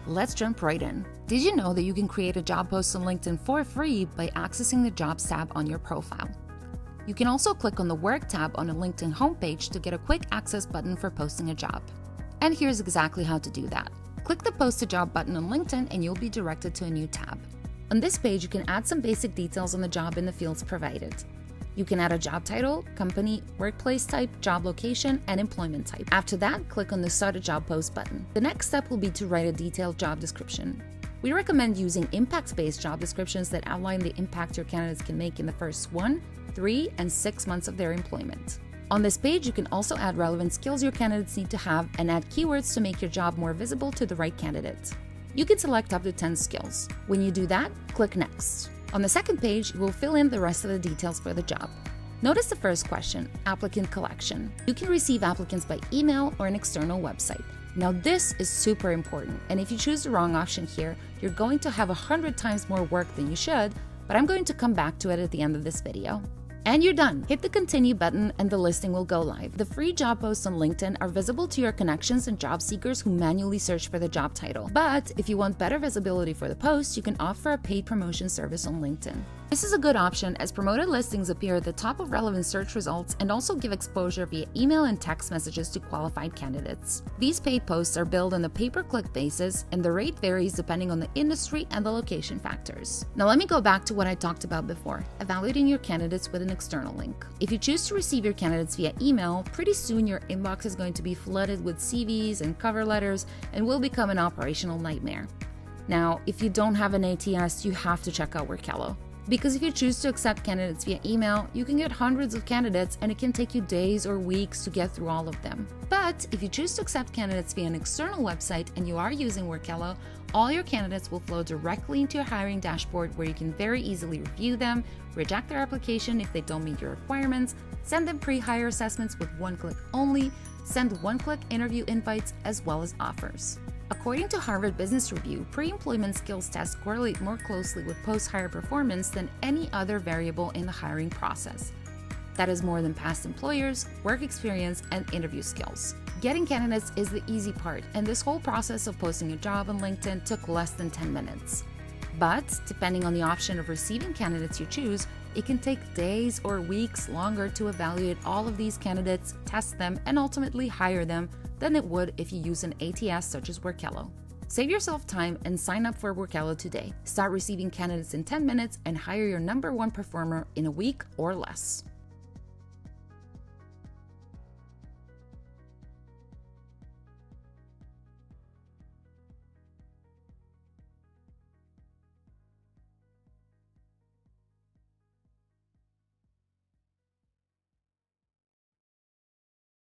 let's jump right in. Did you know that you can create a job post on LinkedIn for free by accessing the Jobs tab on your profile? You can also click on the Work tab on a LinkedIn homepage to get a quick access button for posting a job. And here's exactly how to do that. Click the Post a Job button on LinkedIn and you'll be directed to a new tab. On this page, you can add some basic details on the job in the fields provided. You can add a job title, company, workplace type, job location, and employment type. After that, click on the Start a Job Post button. The next step will be to write a detailed job description. We recommend using impact-based job descriptions that outline the impact your candidates can make in the first 1, 3, and 6 months of their employment. On this page, you can also add relevant skills your candidates need to have and add keywords to make your job more visible to the right candidate. You can select up to 10 skills. When you do that, click Next. On the second page, you will fill in the rest of the details for the job. Notice the first question, applicant collection. You can receive applicants by email or an external website. Now this is super important, and if you choose the wrong option here, you're going to have 100 times more work than you should, but I'm going to come back to it at the end of this video. And you're done. Hit the continue button and the listing will go live. The free job posts on LinkedIn are visible to your connections and job seekers who manually search for the job title. But if you want better visibility for the post, you can opt for a paid promotion service on LinkedIn. This is a good option as promoted listings appear at the top of relevant search results and also give exposure via email and text messages to qualified candidates. These paid posts are billed on a pay-per-click basis and the rate varies depending on the industry and the location factors. Now let me go back to what I talked about before, evaluating your candidates with an external link. If you choose to receive your candidates via email, pretty soon your inbox is going to be flooded with CVs and cover letters and will become an operational nightmare. Now, if you don't have an ATS, you have to check out Workello. Because if you choose to accept candidates via email, you can get hundreds of candidates and it can take you days or weeks to get through all of them. But if you choose to accept candidates via an external website and you are using Workello, all your candidates will flow directly into your hiring dashboard where you can very easily review them, reject their application if they don't meet your requirements, send them pre-hire assessments with one click only, send one-click interview invites as well as offers. According to Harvard Business Review, pre-employment skills tests correlate more closely with post-hire performance than any other variable in the hiring process. That is more than past employers, work experience, and interview skills. Getting candidates is the easy part, and this whole process of posting a job on LinkedIn took less than 10 minutes. But, depending on the option of receiving candidates you choose, it can take days or weeks longer to evaluate all of these candidates, test them, and ultimately hire them than it would if you use an ATS such as Workello. Save yourself time and sign up for Workello today. Start receiving candidates in 10 minutes and hire your #1 performer in a week or less.